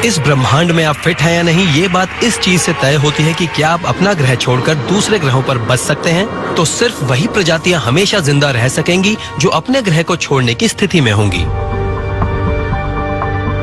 इस ब्रह्मांड में आप फिट हैं या नहीं, ये बात इस चीज से तय होती है कि क्या आप अपना ग्रह छोड़कर दूसरे ग्रहों पर बच सकते हैं। तो सिर्फ वही प्रजातियां हमेशा जिंदा रह सकेंगी जो अपने ग्रह को छोड़ने की स्थिति में होंगी।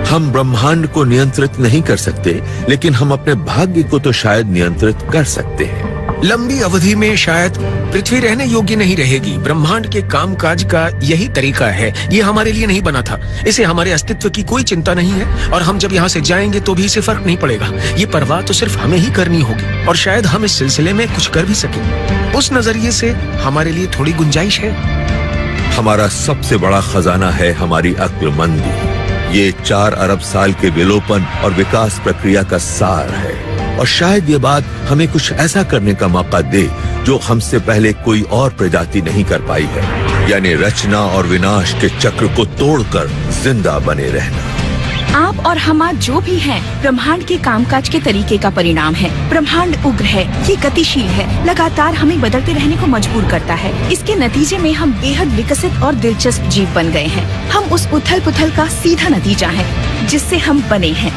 हम ब्रह्मांड को नियंत्रित नहीं कर सकते, लेकिन हम अपने भाग्य को तो शायद नियंत्रित कर सकते हैं। लंबी अवधि में शायद पृथ्वी रहने योग्य नहीं रहेगी। ब्रह्मांड के कामकाज का यही तरीका है। ये हमारे लिए नहीं बना था। इसे हमारे अस्तित्व की कोई चिंता नहीं है और हम जब यहाँ से जाएंगे तो भी इसे फर्क नहीं पड़ेगा। ये परवाह तो सिर्फ हमें ही करनी होगी और शायद हम इस सिलसिले में कुछ कर भी सकें। उस नजरिए से हमारे लिए थोड़ी गुंजाइश है। हमारा सबसे बड़ा खजाना है हमारी अक्लमंदी। ये 4 अरब साल के विलोपन और विकास प्रक्रिया का सार है और शायद ये बात हमें कुछ ऐसा करने का मौका दे जो हमसे पहले कोई और प्रजाति नहीं कर पाई है, यानी रचना और विनाश के चक्र को तोड़कर जिंदा बने रहना। आप और हम आज जो भी हैं, ब्रह्मांड के कामकाज के तरीके का परिणाम है। ब्रह्मांड उग्र है, ये गतिशील है, लगातार हमें बदलते रहने को मजबूर करता है। इसके नतीजे में हम बेहद विकसित और दिलचस्प जीव बन गए हैं। हम उस उथल पुथल का सीधा नतीजा हैं, जिससे हम बने हैं।